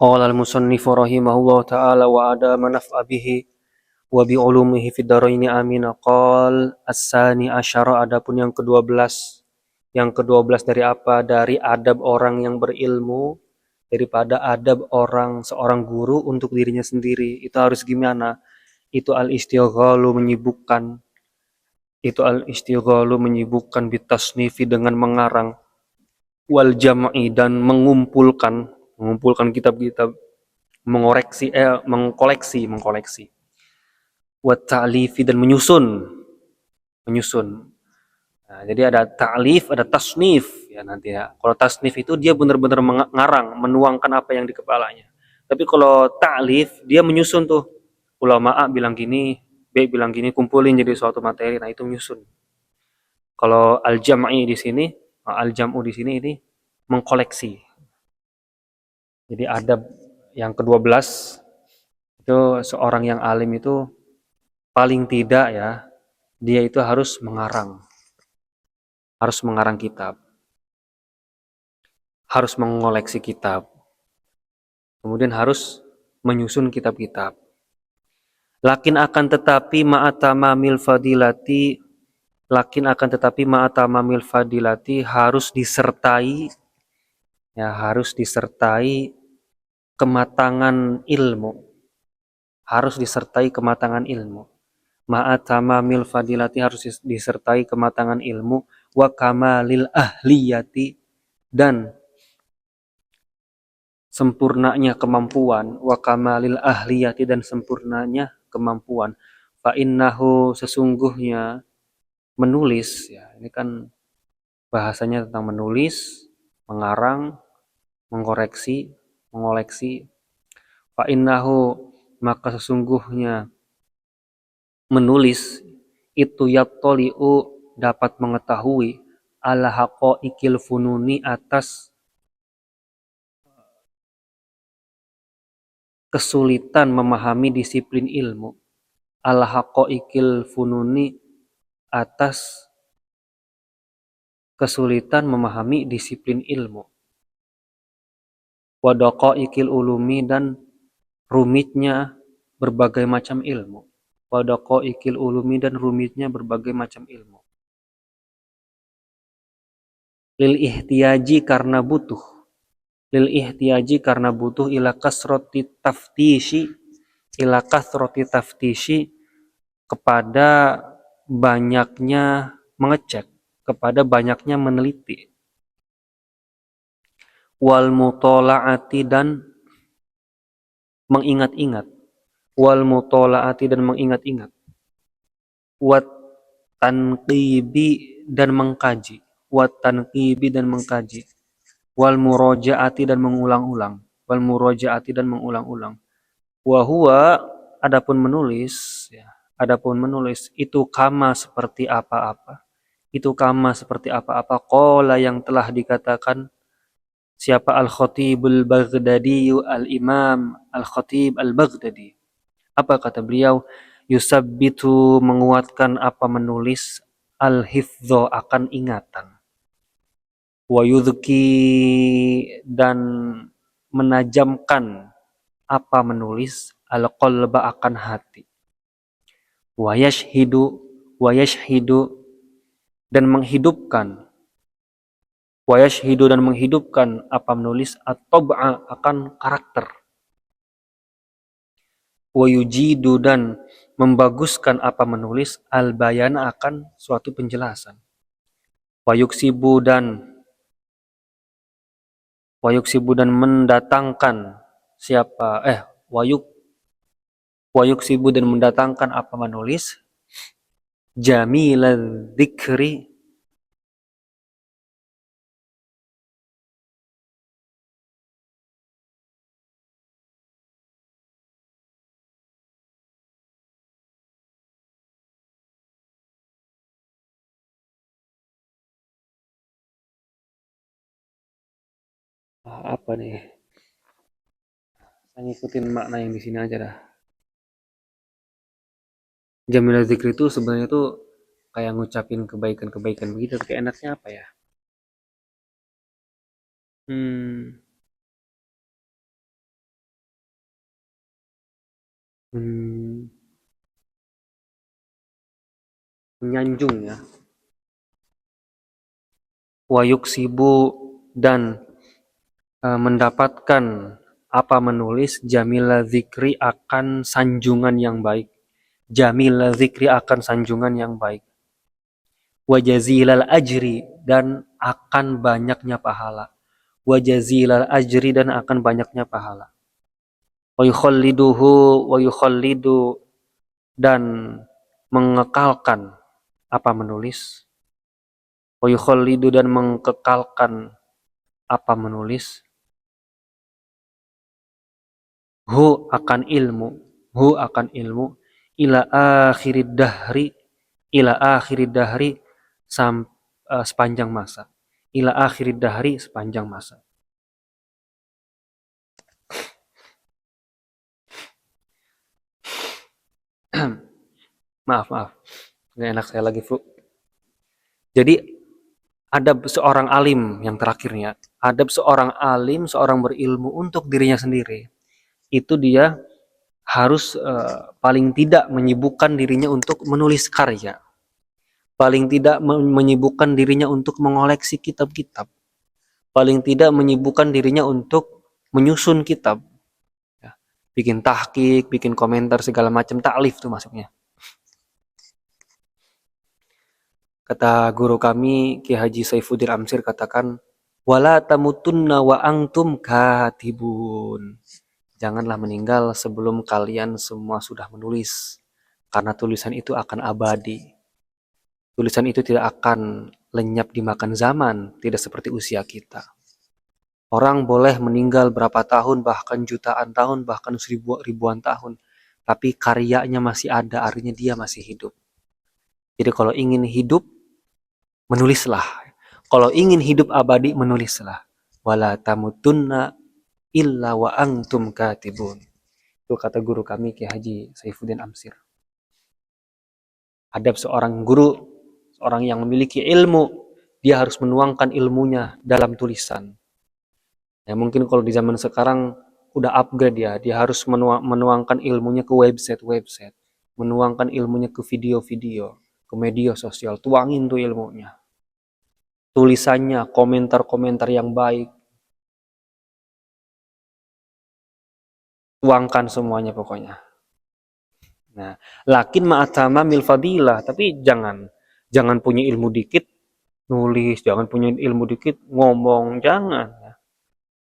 Qala al-musannifu rahimahullahu ta'ala wa adama naf'a bihi wa bi ulumihi fid dharaini amin. Qal as-sani asyara, adapun yang ke-12. Yang ke-12 dari apa? Dari adab orang yang berilmu, daripada adab seorang guru untuk dirinya sendiri. Itu harus gimana? Itu al-istighalu menyibukkan. Itu al-istighalu menyibukkan bitasnifi dengan mengarang, wal jam'i dan mengumpulkan kitab-kitab, mengkoleksi, wa ta'lifi dan menyusun. Nah, jadi ada ta'lif, ada tasnif ya nanti ya. Kalau tasnif itu dia benar-benar mengarang, menuangkan apa yang di kepalanya. Tapi kalau ta'lif dia menyusun tuh. Ulama A bilang gini, B bilang gini, kumpulin jadi suatu materi. Nah, itu menyusun. Kalau al-jam'i di sini, al-jam'u di sini ini mengkoleksi. Jadi adab yang ke-12 itu seorang yang alim itu paling tidak ya, dia itu harus mengarang kitab, harus mengoleksi kitab, kemudian harus menyusun kitab-kitab. Lakin akan tetapi ma'atamamil fadilati harus disertai ya, harus disertai kematangan ilmu. Harus disertai kematangan ilmu. Ma'atamamil fadilati harus disertai kematangan ilmu, wa kamalil ahliyati dan sempurnanya kemampuan, wa kamalil ahliyati dan sempurnanya kemampuan. Fa innahu sesungguhnya menulis ya, ini kan bahasanya tentang menulis, mengarang, mengoreksi, mengoleksi. Fa innahu maka sesungguhnya menulis itu yattoli'u dapat mengetahui ala haqaiqil fununi atas kesulitan memahami disiplin ilmu, ala haqaiqil fununi atas kesulitan memahami disiplin ilmu, wa daqaiqil ulumi dan rumitnya berbagai macam ilmu, wa daqaiqil ulumi dan rumitnya berbagai macam ilmu. Lil ihtiyaji karena butuh ila kasroti taftishi kepada banyaknya mengecek, kepada banyaknya meneliti, wal mutola'ati dan mengingat-ingat, wat tanqibi dan mengkaji, wal murojaati dan mengulang-ulang, wa huwa adapun menulis ya, itu kama seperti apa-apa, qala yang telah dikatakan siapa al-Khatibul Baghdadi, al-Imam al-Khatib al-Baghdadi. Apa kata beliau? Yusabbitu menguatkan apa menulis, al-hifdho akan ingatan, wa yudhki dan menajamkan apa menulis, al-qalba akan hati, wa yashhidu dan menghidupkan apa menulis, at-tab'a akan karakter, wa yujidu dan membaguskan apa menulis, al-bayana akan suatu penjelasan, wa yuksibu dan mendatangkan wa yuksibu dan mendatangkan apa menulis, jamilal dzikri apa nih? Saya ngikutin makna yang di sini aja dah. Jamilal dzikri itu sebenarnya tuh kayak ngucapin kebaikan-kebaikan begitu, tapi enaknya apa ya? men- menyanjung ya. Wa yuksibu, dan mendapatkan apa menulis jamila zikri akan sanjungan yang baik. Jamila zikri akan sanjungan yang baik. Wa jazilal ajri, dan akan banyaknya pahala. Wa jazilal ajri, dan akan banyaknya pahala. Wa yukhalliduhu, wa yukhallidu, dan mengekalkan apa menulis. Wa yukhallidu, dan mengekalkan apa menulis. Hu akan ilmu ila akhirid dahri, ila akhirid dahri, sepanjang masa. Ila akhirid dahri, sepanjang masa. Maaf, nggak enak saya lagi flu. Jadi ada seorang alim, yang terakhirnya, ada seorang alim, seorang berilmu untuk dirinya sendiri. Itu dia harus paling tidak menyibukkan dirinya untuk menulis karya. Paling tidak menyibukkan dirinya untuk mengoleksi kitab-kitab. Paling tidak menyibukkan dirinya untuk menyusun kitab. Ya. Bikin tahqiq, bikin komentar, segala macam, ta'lif tuh masuknya. Kata guru kami, Ki Haji Saifuddin Amsir, katakan, wala tamutunna wa antum katibun. Janganlah meninggal sebelum kalian semua sudah menulis. Karena tulisan itu akan abadi. Tulisan itu tidak akan lenyap dimakan zaman, tidak seperti usia kita. Orang boleh meninggal berapa tahun, bahkan jutaan tahun, bahkan ribuan tahun. Tapi karyanya masih ada, artinya dia masih hidup. Jadi kalau ingin hidup, menulislah. Kalau ingin hidup abadi, menulislah. Wala tamutunna illa wa antum katibun. Itu kata guru kami, Ki Haji Saifuddin Amsir. Adab seorang guru, seorang yang memiliki ilmu, dia harus menuangkan ilmunya dalam tulisan. Ya mungkin kalau di zaman sekarang udah upgrade ya, dia harus menuangkan ilmunya ke website, menuangkan ilmunya ke video-video, ke media sosial, tuangin tuh ilmunya. Tulisannya, komentar-komentar yang baik, tuangkan semuanya pokoknya. Nah, lakin ma'atama mil fadilah, tapi jangan punya ilmu dikit nulis, jangan punya ilmu dikit ngomong, jangan.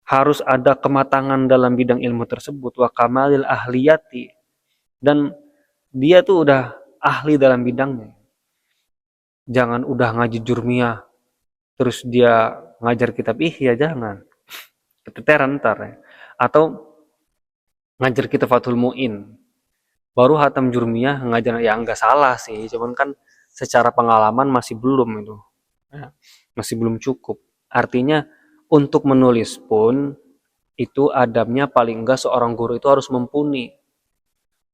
Harus ada kematangan dalam bidang ilmu tersebut, wa kamalil ahliyati, dan dia tuh udah ahli dalam bidangnya. Jangan udah ngaji jurmiyah terus dia ngajar kitab ihya, jangan. Keteteran ntar ya. Atau ngajar kitab Fathul Mu'in baru hatam jurmiyah ngajar, ya enggak salah sih, cuman kan secara pengalaman masih belum itu. Ya, masih belum cukup. Artinya untuk menulis pun itu adabnya paling enggak seorang guru itu harus mumpuni.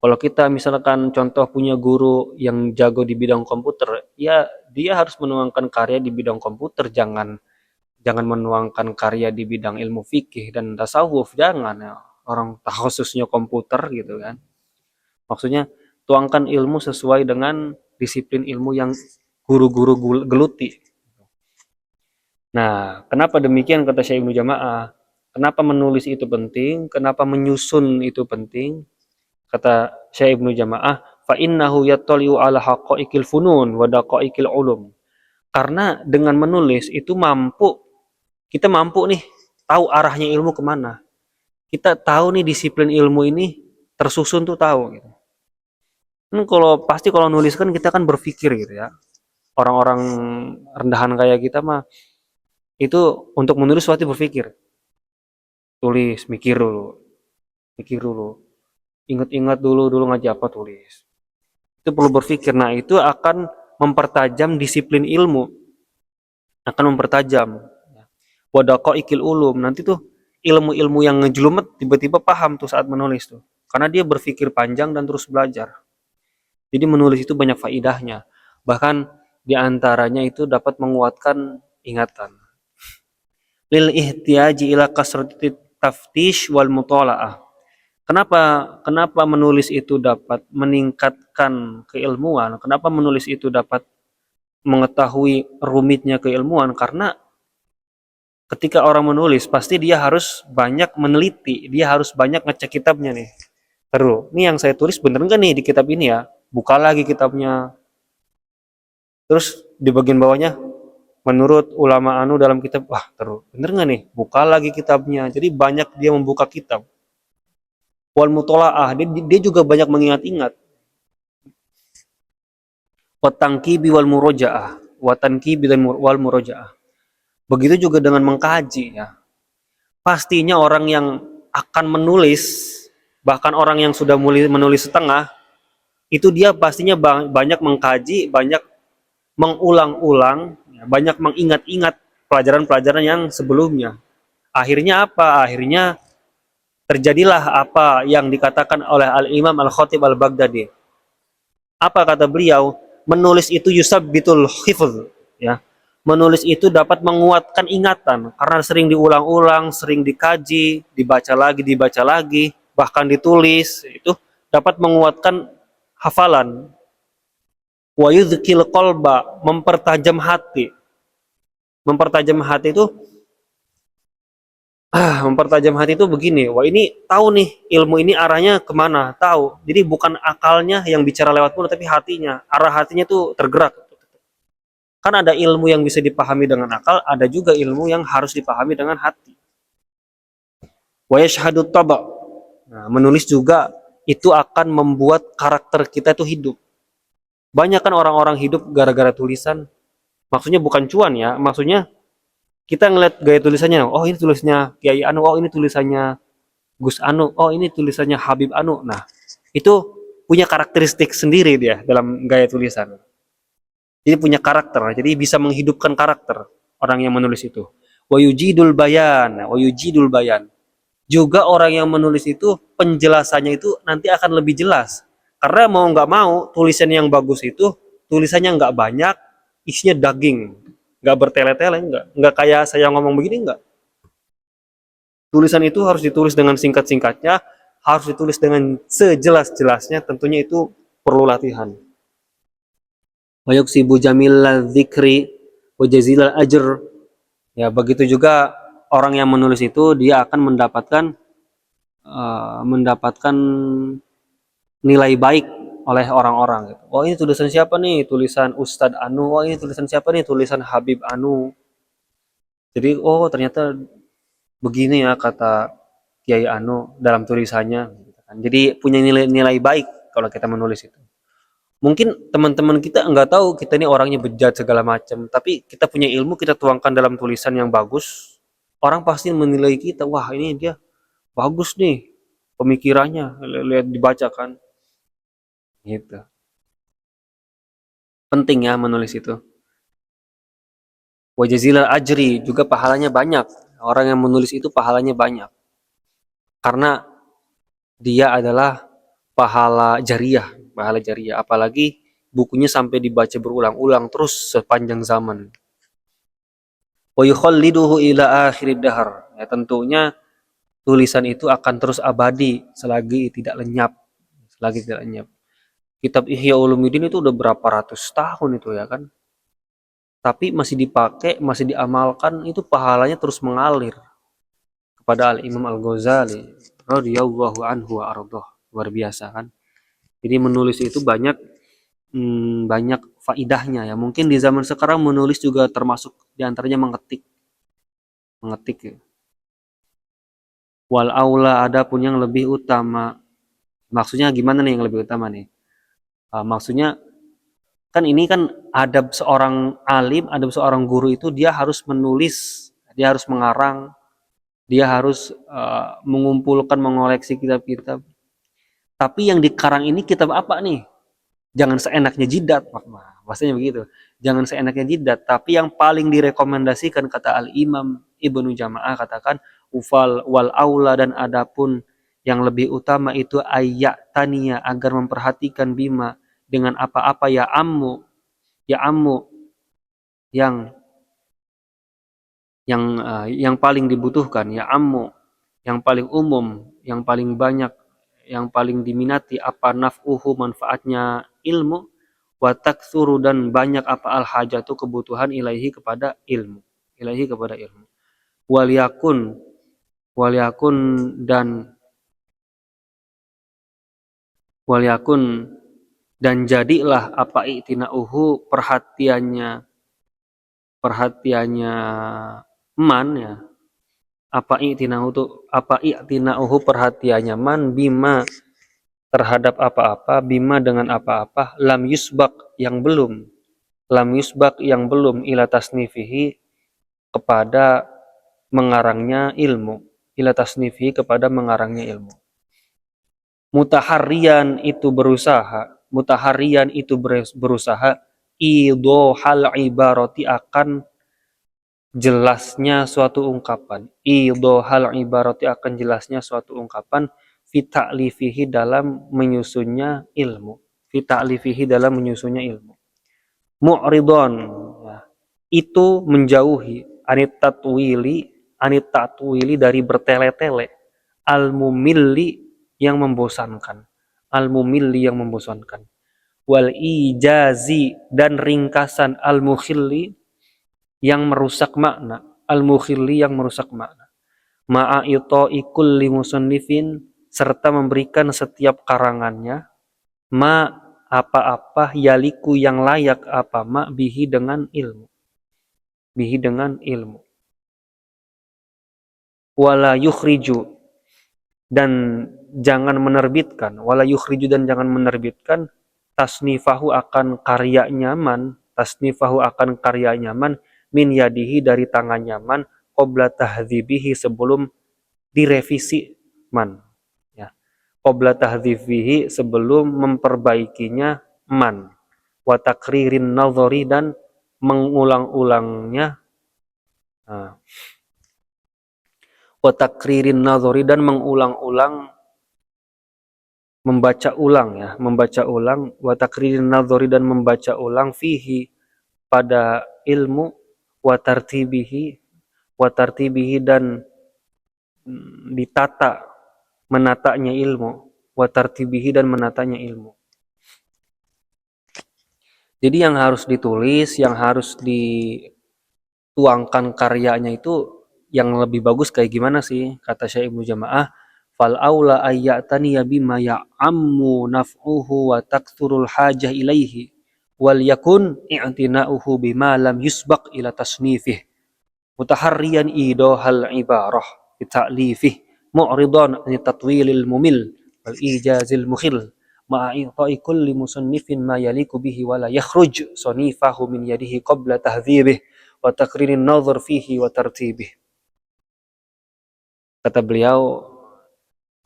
Kalau kita misalkan contoh punya guru yang jago di bidang komputer, ya dia harus menuangkan karya di bidang komputer, jangan menuangkan karya di bidang ilmu fikih dan tasawuf, jangan ya. Orang khususnya komputer gitu kan. Maksudnya tuangkan ilmu sesuai dengan disiplin ilmu yang guru-guru geluti. Nah, kenapa demikian kata Syekh Ibnu Jamaah? Kenapa menulis itu penting? Kenapa menyusun itu penting? Kata Syekh Ibnu Jamaah, fa innahu yattali'u ala haqa'iqil funun wa daqa'iqil ulum. Karena dengan menulis itu kita mampu nih tahu arahnya ilmu kemana. Kita tahu nih disiplin ilmu ini tersusun tuh tahu gitu. Kalau nulis kan kita kan berpikir gitu ya. Orang-orang rendahan kayak kita mah itu untuk menulis pasti berpikir. Tulis, mikir dulu. Ingat-ingat dulu ngaji apa, tulis. Itu perlu berpikir. Nah, itu akan mempertajam disiplin ilmu. Akan mempertajam. Wadaqa'iqil ulum. Nanti tuh ilmu-ilmu yang ngejlumet tiba-tiba paham tuh saat menulis tuh. Karena dia berpikir panjang dan terus belajar. Jadi menulis itu banyak faidahnya. Bahkan di antaranya itu dapat menguatkan ingatan. Lil ihtiyaji ila kasrati taftish wal mutola'ah. Kenapa kenapa menulis itu dapat meningkatkan keilmuan? Kenapa menulis itu dapat mengetahui rumitnya keilmuan? Karena ketika orang menulis pasti dia harus banyak meneliti, dia harus banyak ngecek kitabnya nih. Terus, ini yang saya tulis bener nggak nih di kitab ini ya? Buka lagi kitabnya. Terus di bagian bawahnya, menurut ulama anu dalam kitab, wah terus bener nggak nih? Buka lagi kitabnya. Jadi banyak dia membuka kitab. Wal mutolaah, dia juga banyak mengingat-ingat. Watangkibi wal murojaah. Watankibi dan wal murojaah. Begitu juga dengan mengkaji ya. Pastinya orang yang akan menulis, bahkan orang yang sudah menulis setengah, itu dia pastinya banyak mengkaji, banyak mengulang-ulang, ya, banyak mengingat-ingat pelajaran-pelajaran yang sebelumnya. Akhirnya apa? Akhirnya terjadilah apa yang dikatakan oleh Al-Imam Al-Khatib Al-Baghdadi. Apa kata beliau? Menulis itu yusabbitul hifz, ya. Menulis itu dapat menguatkan ingatan karena sering diulang-ulang, sering dikaji, dibaca lagi, bahkan ditulis, itu dapat menguatkan hafalan. Wa yudhkil qalba, mempertajam hati. Mempertajam hati itu mempertajam hati itu begini, wah ini tahu nih ilmu ini arahnya kemana, tahu. Jadi bukan akalnya yang bicara lewat mulut, tapi hatinya, arah hatinya tuh tergerak. Kan ada ilmu yang bisa dipahami dengan akal, ada juga ilmu yang harus dipahami dengan hati. Wa yashhadu taba. Nah, menulis juga itu akan membuat karakter kita itu hidup. Banyak kan orang-orang hidup gara-gara tulisan. Maksudnya bukan cuan ya, maksudnya kita ngeliat gaya tulisannya, oh ini tulisnya Kiai Anu, oh ini tulisannya Gus Anu, oh ini tulisannya Habib Anu. Nah, itu punya karakteristik sendiri dia dalam gaya tulisan. Jadi punya karakter, jadi bisa menghidupkan karakter orang yang menulis itu. Wayujidul bayan, wayujidul bayan. Juga orang yang menulis itu penjelasannya itu nanti akan lebih jelas. Karena mau nggak mau tulisan yang bagus itu tulisannya nggak banyak, isinya daging, nggak bertele-tele, nggak kayak saya ngomong begini nggak. Tulisan itu harus ditulis dengan singkat-singkatnya, harus ditulis dengan sejelas-jelasnya, tentunya itu perlu latihan. Wa yuksibu jamil dzikri wa jazilal ajr. Ya, begitu juga orang yang menulis itu dia akan mendapatkan nilai baik oleh orang-orang gitu. Oh, ini tulisan siapa nih? Tulisan Ustadz Anu. Oh, ini tulisan siapa nih? Tulisan Habib Anu. Jadi, oh ternyata begini ya kata Kiai Anu dalam tulisannya. Jadi punya nilai-nilai baik kalau kita menulis itu. Mungkin teman-teman kita nggak tahu kita ini orangnya bejat segala macam, tapi kita punya ilmu, kita tuangkan dalam tulisan yang bagus, orang pasti menilai kita, wah ini dia bagus nih pemikirannya, lihat dibacakan, gitu. Penting ya menulis itu. Wajazilal ajri juga pahalanya banyak. Orang yang menulis itu pahalanya banyak. Karena dia adalah pahala jariah. Apalagi bukunya sampai dibaca berulang-ulang terus sepanjang zaman. Wa yukhalliduhu ila akhirid dahar. Ya, tentunya tulisan itu akan terus abadi selagi tidak lenyap. Selagi tidak lenyap. Kitab Ihya Ulumuddin itu udah berapa ratus tahun itu ya kan. Tapi masih dipakai, masih diamalkan, itu pahalanya terus mengalir kepada Al-Imam Al-Ghazali radhiyallahu anhu wa ardhah. Luar biasa kan. Jadi menulis itu banyak faidahnya ya. Mungkin di zaman sekarang menulis juga termasuk diantaranya mengetik ya. Wal aula adapun yang lebih utama. Maksudnya gimana nih yang lebih utama nih? Maksudnya kan ini kan adab seorang alim, adab seorang guru itu dia harus menulis, dia harus mengarang, dia harus mengumpulkan, mengoleksi kitab-kitab. Tapi yang dikarang ini kitab apa nih? Jangan seenaknya jidat, maksudnya begitu. Jangan seenaknya jidat, tapi yang paling direkomendasikan kata Al-Imam Ibnu Jamaah katakan ufal wal aula dan adapun yang lebih utama itu ayat tania agar memperhatikan bima dengan apa-apa ya ammu yang yang paling dibutuhkan ya ammu yang paling umum yang paling banyak yang paling diminati apa naf'uhu manfaatnya ilmu, wa taktsuru dan banyak apa al hajatu kebutuhan ilaihi kepada ilmu, ilaihi kepada ilmu. Waliyakun waliyakun dan waliyakun dan jadilah apa i'tina'uhu perhatiannya man ya, apa i'tina'uhu perhatiannya man bima terhadap apa-apa, bima dengan apa-apa, lam yusbak yang belum ila tasnifihi kepada mengarangnya ilmu, ila tasnifihi kepada mengarangnya ilmu. Mutaharian itu berusaha idohal ibarati akan jelasnya suatu ungkapan, idohal ibarati akan jelasnya suatu ungkapan, fi ta'lifihi dalam menyusunnya ilmu, fi ta'lifihi dalam menyusunnya ilmu. Mu'ridon ya, itu menjauhi anit tatwili dari bertele-tele, al mumilli yang membosankan, al mumilli yang membosankan, wal ijazi dan ringkasan al mukhilli yang merusak makna, al mukhilli yang merusak makna, ma'a ita'i kulli musannifin serta memberikan setiap karangannya ma apa-apa yaliku yang layak apa ma bihi dengan ilmu, bihi dengan ilmu. Wala yukhriju dan jangan menerbitkan, wala yukhriju dan jangan menerbitkan tasnifahu akan karya nyaman, tasnifahu akan karya nyaman min yadihi dari tangan nyaman qabla tahdzibihi sebelum direvisi man ya, qabla tahdzibihi sebelum memperbaikinya man, wa takririn nadhari dan mengulang-ulangnya, wa takririn nadhari dan mengulang-ulang membaca ulang, wa takririn nadhari dan membaca ulang fihi pada ilmu, wa tartibihi dan ditata menatanya ilmu, wa tartibihi dan menatanya ilmu. Jadi yang harus ditulis, yang harus dituangkan karyanya itu yang lebih bagus kayak gimana sih? Kata Syekh Ibnu Jamaah, fal aula ayyataniya bima ya'ammu naf'uhu wa takthurul hajah ilaihi wal yakun i'tina'uhu bima lam yusbaq ila tasnifih mutaharriyan idohal ibarah bita'lifih mu'ridan an tatwilil mumil wal ijazil mukhil ma'i'ta'i kulli musannifin ma yaliku bihi wa la yakhruj sanifahu min yadihi qabla tahdhibih wa takririn nazar fihi wa tartibih. Kata beliau,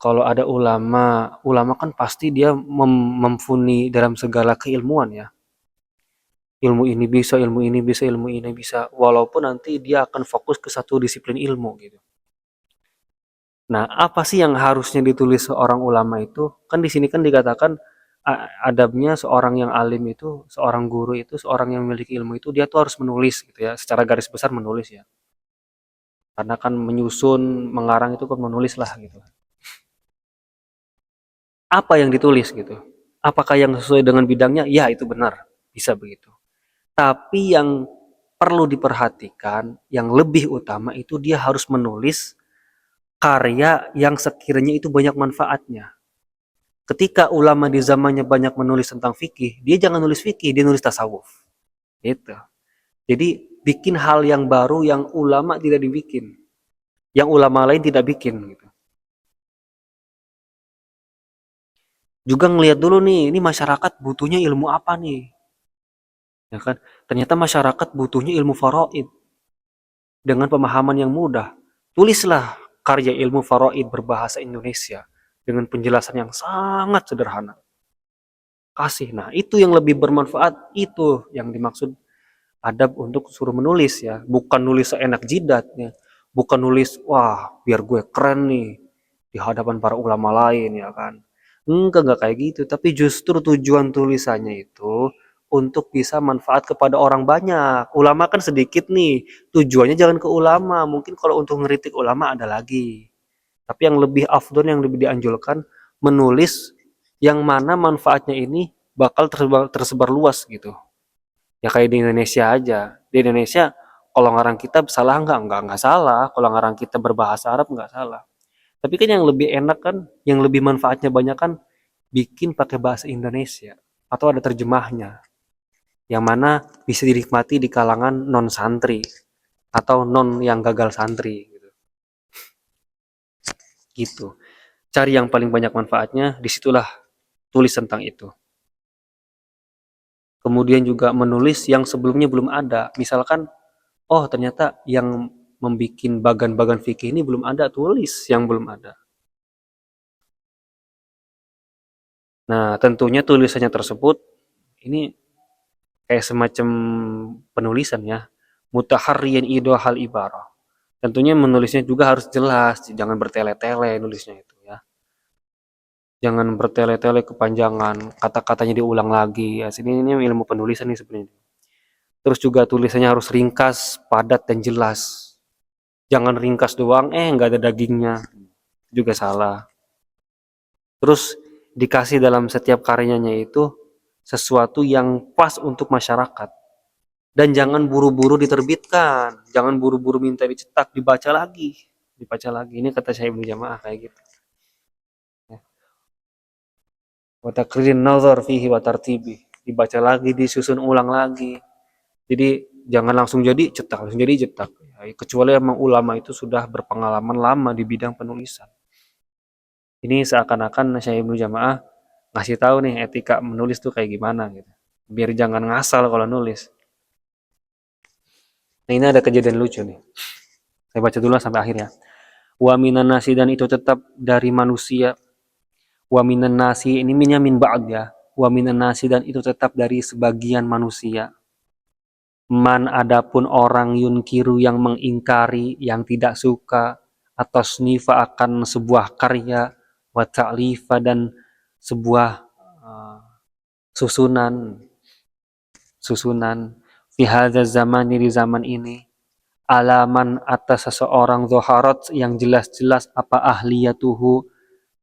kalau ada ulama kan pasti dia memfuni dalam segala keilmuan ya. Ilmu ini bisa, ilmu ini bisa, ilmu ini bisa. Walaupun nanti dia akan fokus ke satu disiplin ilmu gitu. Nah, apa sih yang harusnya ditulis seorang ulama itu? Kan di sini kan dikatakan adabnya seorang yang alim itu, seorang guru itu, seorang yang memiliki ilmu itu dia tuh harus menulis gitu ya, secara garis besar menulis ya. Karena kan menyusun, mengarang itu kan menulis lah gitu. Apa yang ditulis gitu? Apakah yang sesuai dengan bidangnya? Ya, itu benar. Bisa begitu. Tapi yang perlu diperhatikan, yang lebih utama itu dia harus menulis karya yang sekiranya itu banyak manfaatnya. Ketika ulama di zamannya banyak menulis tentang fikih, dia jangan nulis fikih, dia nulis tasawuf. Gitu. Jadi bikin hal yang baru yang ulama tidak dibikin, yang ulama lain tidak bikin. Gitu. Juga ngelihat dulu nih, ini masyarakat butuhnya ilmu apa nih? Ya kan? Ternyata masyarakat butuhnya ilmu faraid dengan pemahaman yang mudah. Tulislah karya ilmu faraid berbahasa Indonesia dengan penjelasan yang sangat sederhana. Kasih. Nah, itu yang lebih bermanfaat, itu yang dimaksud adab untuk suruh menulis ya, bukan nulis seenak jidatnya, bukan nulis wah biar gue keren nih di hadapan para ulama lain ya kan. Enggak kayak gitu, tapi justru tujuan tulisannya itu untuk bisa manfaat kepada orang banyak. Ulama kan sedikit nih, tujuannya jangan ke ulama. Mungkin kalau untuk ngeritik ulama ada lagi. Tapi yang lebih afdol, yang lebih dianjurkan, menulis yang mana manfaatnya ini bakal tersebar luas gitu. Ya kayak di Indonesia aja. Di Indonesia kalau ngarang kitab salah nggak salah. Kalau ngarang kitab berbahasa Arab nggak salah. Tapi kan yang lebih enak kan, yang lebih manfaatnya banyak kan bikin pakai bahasa Indonesia atau ada terjemahnya yang mana bisa dinikmati di kalangan non santri atau non yang gagal santri gitu. Gitu. Cari yang paling banyak manfaatnya, disitulah tulis tentang itu. Kemudian juga menulis yang sebelumnya belum ada. Misalkan, oh ternyata yang membuat bagan-bagan fikih ini belum ada, tulis yang belum ada. Nah, tentunya tulisannya tersebut ini kayak semacam penulisan ya. Mutaharriyan hal ibarah. Tentunya menulisnya juga harus jelas, jangan bertele-tele nulisnya itu ya. Jangan bertele-tele kepanjangan, kata-katanya diulang lagi. Ya, sini ini ilmu penulisan nih sebenarnya. Terus juga tulisannya harus ringkas, padat dan jelas. Jangan ringkas doang, nggak ada dagingnya. Juga salah. Terus dikasih dalam setiap karyanya itu sesuatu yang pas untuk masyarakat. Dan jangan buru-buru diterbitkan. Jangan buru-buru minta dicetak, dibaca lagi. Dibaca lagi. Ini kata saya Ibnu Jamaah kayak gitu. Wa takririn nazar fihi wa tartibi. Dibaca lagi, disusun ulang lagi. Jadi jangan langsung jadi cetak, langsung jadi cetak. Ya, kecuali emang ulama itu sudah berpengalaman lama di bidang penulisan. Ini seakan-akan saya Ibnu Jamaah ngasih tahu nih etika menulis tuh kayak gimana gitu. Biar jangan ngasal kalau nulis. Nah ini ada kejadian lucu nih. Saya baca dulu sampai akhir ya. Wa minan nasi dan itu tetap dari manusia. Wa minan nasi ini minnya min ba'd ya. Wa minan nasi dan itu tetap dari sebagian manusia. Man adapun orang yunkiru yang mengingkari, yang tidak suka atau snifa akan sebuah karya, wa ta'lifa dan sebuah uh, susunan susunan fi hadza zaman di zaman ini alaman atas seseorang zoharat yang jelas-jelas apa ahliyatuhu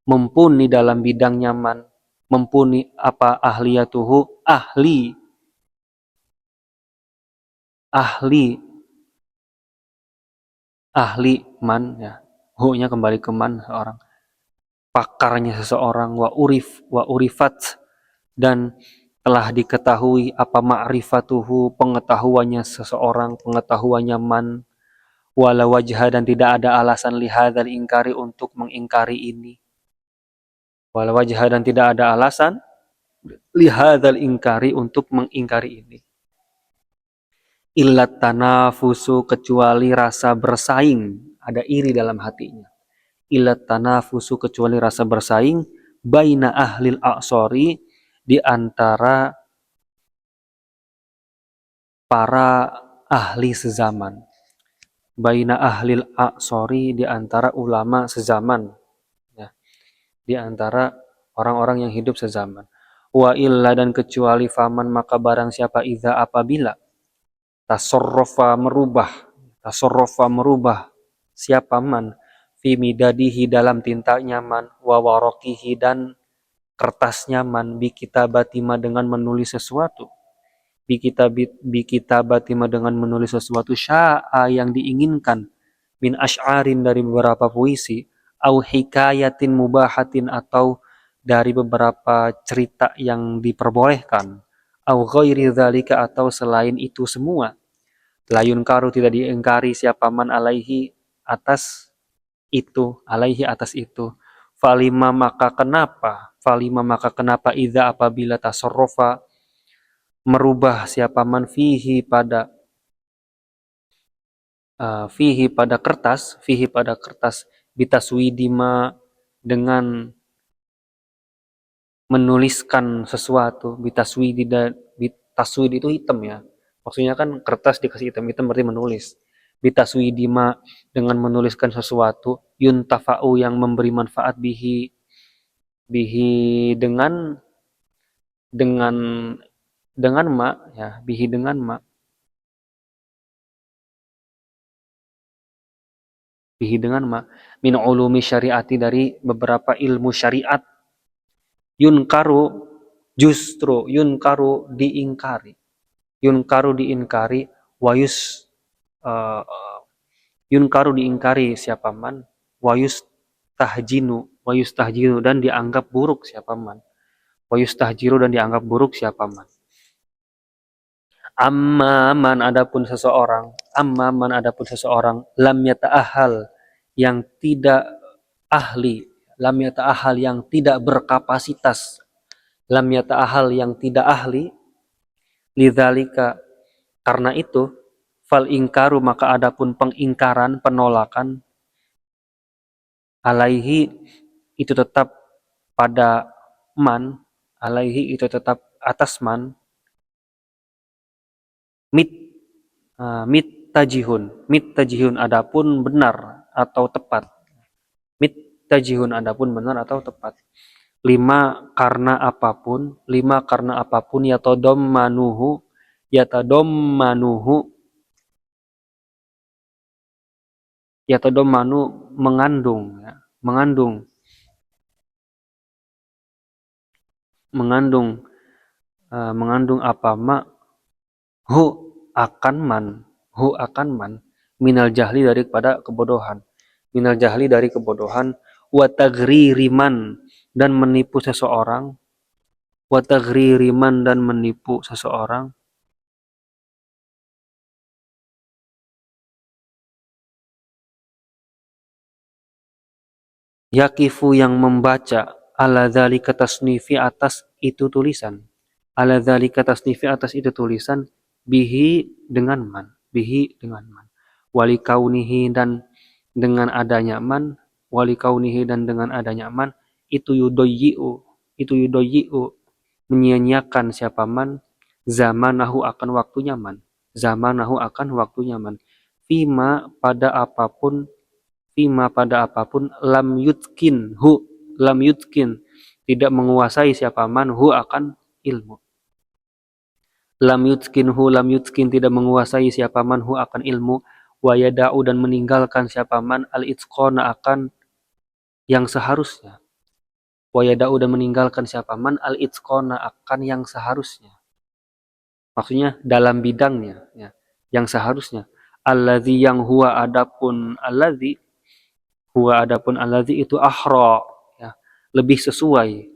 mumpuni dalam bidang nyaman mumpuni apa ahliyatuhu ahli ahli man ya hu-nya kembali ke man seorang pakarnya seseorang wa urifat dan telah diketahui apa ma'rifatuhu pengetahuannya seseorang pengetahuannya man wala wajha dan tidak ada alasan lihadzal ingkari untuk mengingkari ini wala wajha dan tidak ada alasan lihadzal ingkari untuk mengingkari ini illat tanafusu kecuali rasa bersaing ada iri dalam hatinya illat tanafusu kecuali rasa bersaing baina ahlil a'sori di antara para ahli sezaman baina ahlil a'sori di antara ulama sezaman ya di antara orang-orang yang hidup sezaman wa illa dan kecuali faman maka barang siapa iza apabila tasorrofa merubah siapa man fi midadihi dalam tinta nyaman wa warokihi dan kertas nyaman bi kitabatima dengan menulis sesuatu bi kitabatima dengan menulis sesuatu sya'a yang diinginkan min asy'arin dari beberapa puisi au hikayatin mubahatin atau dari beberapa cerita yang diperbolehkan au ghairi dzalika atau selain itu semua layun karu tidak diingkari siapa man alaihi atas itu falima maka kenapa idza apabila tasarrufa merubah siapa man fihi pada kertas bitaswidima dengan menuliskan sesuatu bitaswid itu hitam ya maksudnya kan kertas dikasih hitam-hitam berarti menulis bitaswidima dengan menuliskan sesuatu yuntafa'u yang memberi manfaat bihi bihi dengan dengan ma ya bihi dengan ma bihi dengan ma min ulumi syariati dari beberapa ilmu syariat Yunkaru justru, yunkaru diingkari. Yunkaru diingkari, wayus uh, yunkaru diingkari siapa man, wayus tahjinu dan dianggap buruk siapa man. Wayus tahjiru dan dianggap buruk siapa man. Amman adapun seseorang lam yata'ahal yang tidak ahli, lam yata'ahal yang tidak berkapasitas, lam yata'ahal yang tidak ahli, lidzalika karena itu, fal ingkaru maka adapun pengingkaran, penolakan, alaihi itu tetap pada man, alaihi itu tetap atas man, mit tajihun adapun benar atau tepat, mit tajihun adapun benar atau tepat. Lima karena apapun yatadommanuhu mengandung ya, mengandung apa hu akan man minal jahli daripada kebodohan, wa tagririman dan menipu seseorang, yakifu yang membaca ala dzalika tasnifi atas itu tulisan, bihi dengan man, wali kaunihi dan dengan adanya man, itu yudoyi'u menyia-nyiakan siapa man, zamanahu akan waktunya man, fima pada apapun lam yutkin tidak menguasai siapa man akan ilmu, lam yutkin tidak menguasai siapa man akan ilmu, wa yada'u dan meninggalkan siapa man al-itqana akan yang seharusnya, maksudnya dalam bidangnya ya, yang seharusnya. Alladzi yang huwa adapun alladzi itu ahra ya, lebih sesuai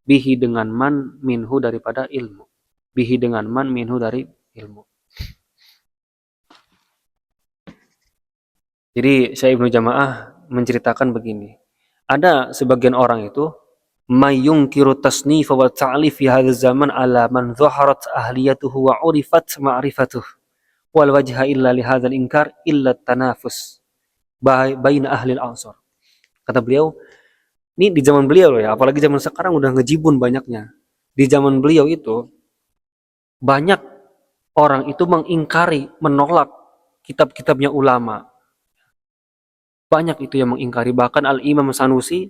bihi dengan man minhu dari ilmu. Jadi Syekh Ibnu Jamaah menceritakan begini. Ada sebagian orang itu mayungkiru tasnif wa ta'lif fi hadzal zaman ala man dhaharat ahliyatuhu wa urifat ma'rifatuh wal wajha illa li hadzal inkar illa tanafus baina ahli al-ansar. Kata beliau, ini di zaman beliau loh ya, apalagi zaman sekarang udah ngejibun banyaknya. Di zaman beliau itu banyak orang itu mengingkari, menolak kitab-kitabnya ulama. Banyak itu yang mengingkari, bahkan Al-Imam Sanusi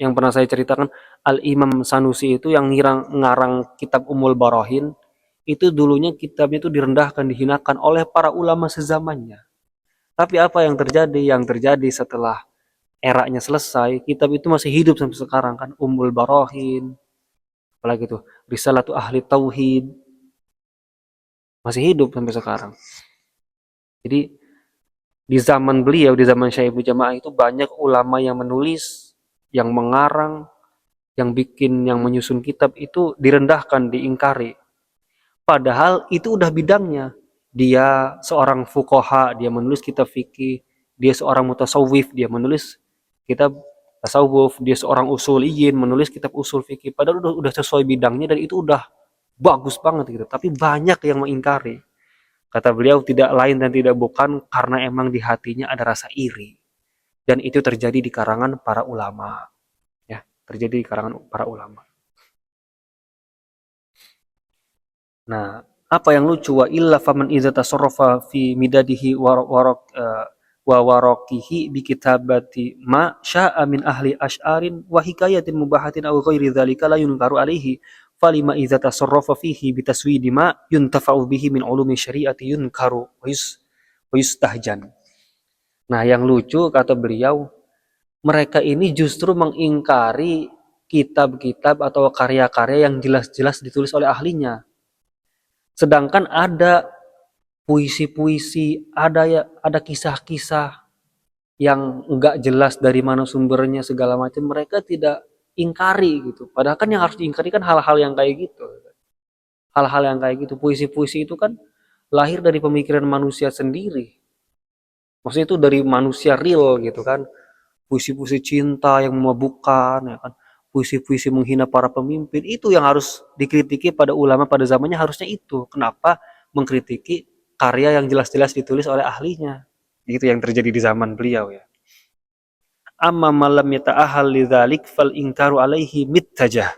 yang pernah saya ceritakan, Al-Imam Sanusi itu yang ngarang kitab Ummul Barahin, itu dulunya kitabnya itu direndahkan, dihinakan oleh para ulama sezamannya. Tapi apa yang terjadi? Yang terjadi setelah eranya selesai, kitab itu masih hidup sampai sekarang kan, Ummul Barahin, apalagi itu Risalatu Ahli Tauhid, masih hidup sampai sekarang. Jadi di zaman beliau, di zaman Syekh Ibnu Jamaah itu banyak ulama yang menulis, yang mengarang, yang menyusun kitab itu direndahkan, diingkari. Padahal itu udah bidangnya. Dia seorang fuqaha, dia menulis kitab fikih. Dia seorang mutasawwif, dia menulis kitab tasawuf. Dia seorang usuliyin, menulis kitab usul fikih. Padahal udah sesuai bidangnya dan itu udah bagus banget gitu. Tapi banyak yang mengingkari. Kata beliau, tidak lain dan tidak bukan karena emang di hatinya ada rasa iri. Dan itu terjadi di karangan para ulama. Ya, terjadi di karangan para ulama. Nah, apa yang lucu, wa illa faman idza tasarrafa fi midadihi wa waraqihi bi kitabati ma sya'a min ahli asy'arin wa hikayatin mubahatin aw ghairi dzalika la yunkaru alaihi falima idza tasarrafa fihi bi taswidi ma yuntafa'u bihi min ulumi syari'ati yunkaru wa yustahjan. Nah, yang lucu kata beliau, mereka ini justru mengingkari kitab-kitab atau karya-karya yang jelas-jelas ditulis oleh ahlinya. Sedangkan ada puisi-puisi, ada kisah-kisah yang enggak jelas dari mana sumbernya segala macam, mereka tidak ingkari gitu. Padahal kan yang harus diingkari kan hal-hal yang kayak gitu. Hal-hal yang kayak gitu, puisi-puisi itu kan lahir dari pemikiran manusia sendiri. Maksudnya itu dari manusia real gitu kan. Puisi-puisi cinta yang memabukkan, ya kan. Puisi-puisi menghina para pemimpin, itu yang harus dikritiki pada ulama pada zamannya, harusnya itu. Kenapa mengkritiki karya yang jelas-jelas ditulis oleh ahlinya? Itu yang terjadi di zaman beliau ya. Amma malam yata'ahal lidzalik fal ingkaru alaihi mittajah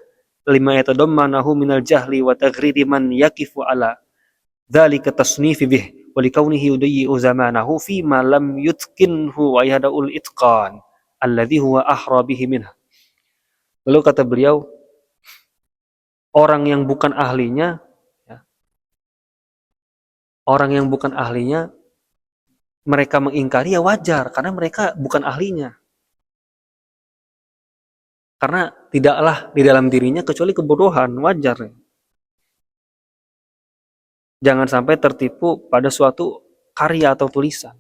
lima yatadammanahu minal jahli wa taghriri man yakifu ala dzalika tasnifi bih wa likaunihi yudayyi'u zamanahu fi ma lam yutqinhu wa yada'ul itqan alladhi huwa ahra bihi minha. Lalu kata beliau, orang yang bukan ahlinya, ya, orang yang bukan ahlinya, mereka mengingkari ya wajar, karena mereka bukan ahlinya. Karena tidaklah di dalam dirinya kecuali kebodohan, wajar. Jangan sampai tertipu pada suatu karya atau tulisan.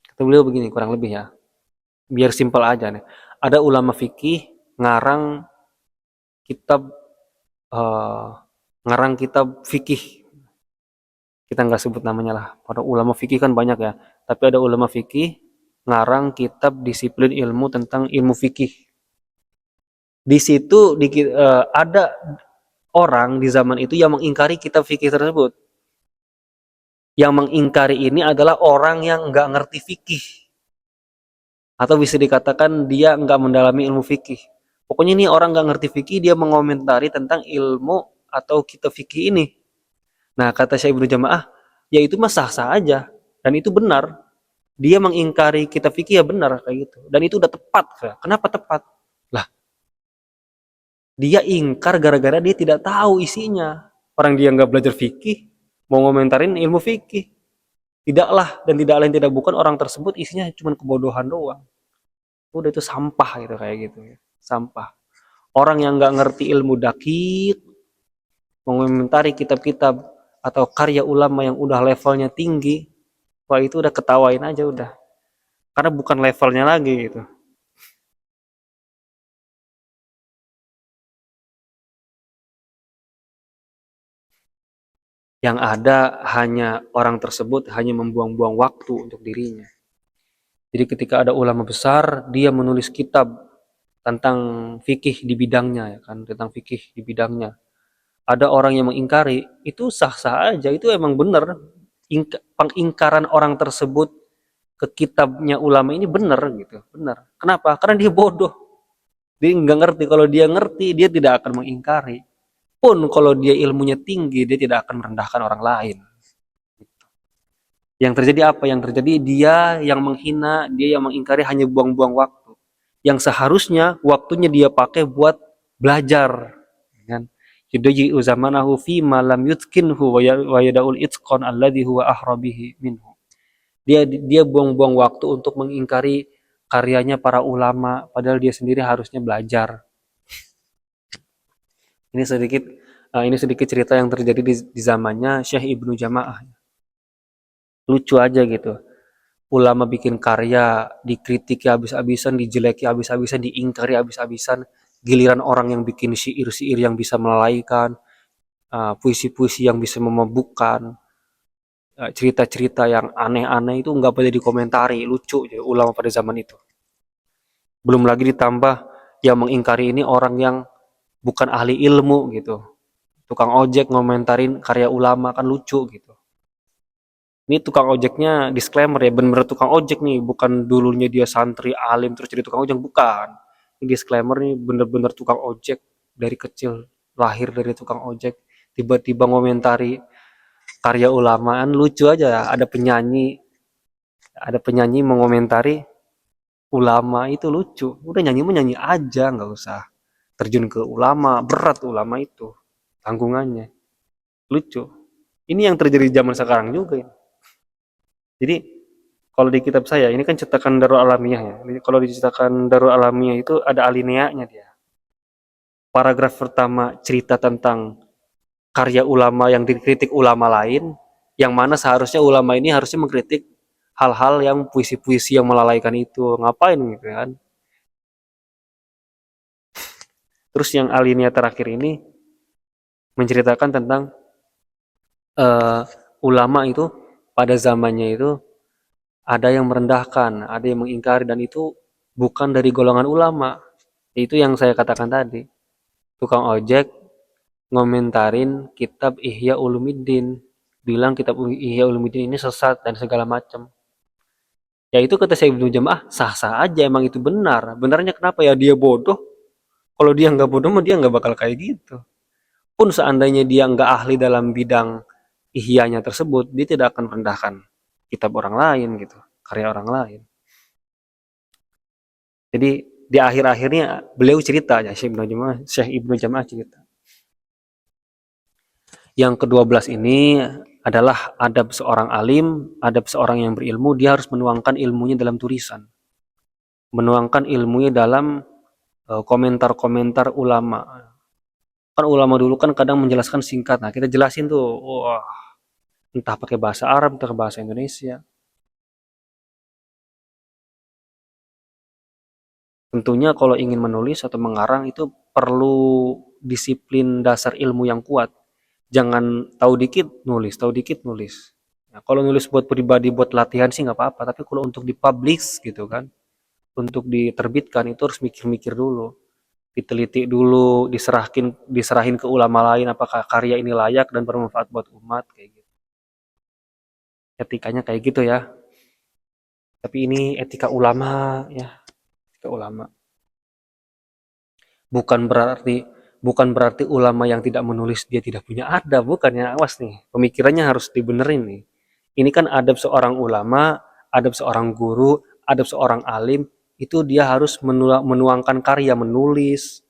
Kata beliau begini, kurang lebih ya. Biar simpel aja nih. Ada ulama fikih ngarang kitab eh, ngarang kitab fikih. Kita nggak sebut namanya lah. Para ulama fikih kan banyak ya. Tapi ada ulama fikih ngarang kitab disiplin ilmu tentang ilmu fikih. Di situ ada orang di zaman itu yang mengingkari kitab fikih tersebut. Yang mengingkari ini adalah orang yang nggak ngerti fikih. Atau bisa dikatakan dia nggak mendalami ilmu fikih. Pokoknya ini orang nggak ngerti fikih, dia mengomentari tentang ilmu atau kitab fikih ini. Nah, kata Syekh Ibnu Jamaah, ya itu mah sah-sah aja. Dan itu benar. Dia mengingkari kitab fikih ya benar kayak gitu. Dan itu udah tepat. Kenapa tepat? Lah, dia ingkar gara-gara dia tidak tahu isinya. Orang dia nggak belajar fikih, mau ngomentarin ilmu fikih. Tidaklah dan tidak lain tidak bukan orang tersebut isinya cuma kebodohan doang. Udah itu sampah gitu kayak gitu ya. Sampah. Orang yang nggak ngerti ilmu dakik, mengomentari kitab-kitab atau karya ulama yang udah levelnya tinggi, wah itu udah ketawain aja udah. Karena bukan levelnya lagi gitu. Yang ada hanya orang tersebut hanya membuang-buang waktu untuk dirinya. Jadi ketika ada ulama besar, dia menulis kitab tentang fikih di bidangnya, ya kan, tentang fikih di bidangnya. Ada orang yang mengingkari, itu sah-sah aja, itu emang benar. Pengingkaran orang tersebut ke kitabnya ulama ini benar gitu, benar. Kenapa? Karena dia bodoh. Dia nggak ngerti. Kalau dia ngerti, dia tidak akan mengingkari. Pun kalau dia ilmunya tinggi, dia tidak akan merendahkan orang lain. Yang terjadi apa? Yang terjadi dia yang menghina, dia yang mengingkari hanya buang-buang waktu. Yang seharusnya waktunya dia pakai buat belajar. Kan? Yudayyi'u zamanahu fi ma lam yutqinhu wa yada'ul itqan alladhi huwa ahrabihi minhu. Dia buang-buang waktu untuk mengingkari karyanya para ulama, padahal dia sendiri harusnya belajar. Ini sedikit cerita yang terjadi di zamannya Syekh Ibnu Jamaah. Lucu aja gitu. Ulama bikin karya, dikritiki habis-habisan, dijeleki habis-habisan, diingkari habis-habisan. Giliran orang yang bikin syair-syair yang bisa melalaikan, puisi-puisi yang bisa memabukkan, cerita-cerita yang aneh-aneh itu nggak boleh dikomentari, lucu ya ulama pada zaman itu. Belum lagi ditambah yang mengingkari ini orang yang bukan ahli ilmu gitu. Tukang ojek ngomentarin karya ulama kan lucu gitu. Ini tukang ojeknya disclaimer ya, bener-bener tukang ojek nih, bukan dulunya dia santri alim terus jadi tukang ojek, bukan. Ini disclaimer nih, bener-bener tukang ojek dari kecil, lahir dari tukang ojek, tiba-tiba ngomentari karya ulamaan, lucu aja. Ada penyanyi mengomentari ulama, itu lucu. Udah nyanyi mau nyanyi aja, nggak usah terjun ke ulama, berat ulama itu tanggungannya. Lucu. Ini yang terjadi zaman sekarang juga ya. Jadi Kalau di kitab saya, ini kan cetakan Darul Alamiyah ya. Kalau di cetakan Darul Alamiyah itu ada alineanya dia. Paragraf pertama cerita tentang karya ulama yang dikritik ulama lain, yang mana seharusnya ulama ini harusnya mengkritik hal-hal yang puisi-puisi yang melalaikan itu. Ngapain gitu kan. Terus yang alinea terakhir ini menceritakan tentang uh, ulama itu pada zamannya itu ada yang merendahkan, ada yang mengingkari, dan itu bukan dari golongan ulama. Itu yang saya katakan tadi. Tukang ojek ngomentarin kitab Ihya Ulumuddin, bilang kitab Ihya Ulumuddin ini sesat dan segala macam. Ya itu kata saya Ibnu Jamaah, sah-sah aja, emang itu benar. Benarnya kenapa ya, dia bodoh? Kalau dia nggak bodoh mah dia nggak bakal kayak gitu. Pun seandainya dia nggak ahli dalam bidang ihyanya tersebut, dia tidak akan merendahkan kitab orang lain gitu, karya orang lain. Jadi di akhir-akhirnya beliau cerita ya, Syekh Ibnu Jamaah cerita. Yang ke-12 ini adalah adab seorang alim, adab seorang yang berilmu, dia harus menuangkan ilmunya dalam tulisan. Menuangkan ilmunya dalam komentar-komentar ulama. Kan ulama dulu kan kadang menjelaskan singkat. Nah, kita jelasin tuh, wah, entah pakai bahasa Arab, entah bahasa Indonesia. Tentunya kalau ingin menulis atau mengarang itu perlu disiplin dasar ilmu yang kuat. Jangan tahu dikit nulis, tahu dikit nulis. Nah, kalau nulis buat pribadi, buat latihan sih nggak apa-apa. Tapi kalau untuk dipublish gitu kan, untuk diterbitkan itu harus mikir-mikir dulu, diteliti dulu, diserahin ke ulama lain apakah karya ini layak dan bermanfaat buat umat kayak gitu. Etikanya kayak gitu ya. Tapi ini etika ulama ya, etika ulama. Bukan berarti bukan berarti ulama yang tidak menulis dia tidak punya adab, bukan ya. Awas nih, pemikirannya harus dibenerin nih. Ini kan adab seorang ulama, adab seorang guru, adab seorang alim, itu dia harus menuangkan karya, menulis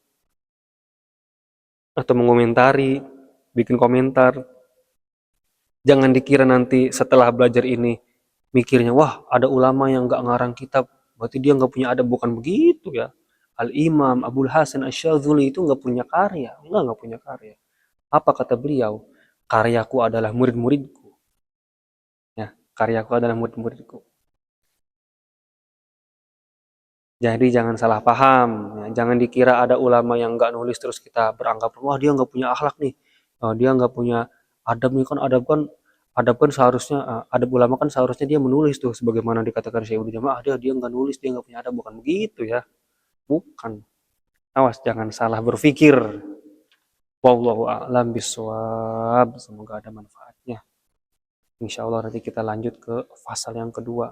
atau mengomentari, bikin komentar. Jangan dikira nanti setelah belajar ini mikirnya, wah ada ulama yang nggak ngarang kitab, berarti dia nggak punya adab. Bukan begitu ya. Al-Imam Abul Hasan Asy-Syadzuli itu nggak punya karya, nggak punya karya. Apa kata beliau? Karyaku adalah murid-muridku. Ya, karyaku adalah murid-muridku. Jadi jangan salah paham. Ya. Jangan dikira ada ulama yang nggak nulis terus kita beranggap, wah dia nggak punya akhlak nih, dia nggak punya adab nih. Kan adab kan seharusnya adab ulama kan seharusnya dia menulis tuh, sebagaimana dikatakan Syekh Ibnu Jamaah, dia nggak nulis, dia nggak punya adab. Bukan begitu ya, bukan. Awas jangan salah berpikir. Wallahu a'lam bishawab. Semoga ada manfaatnya. Insya Allah nanti kita lanjut ke pasal yang kedua.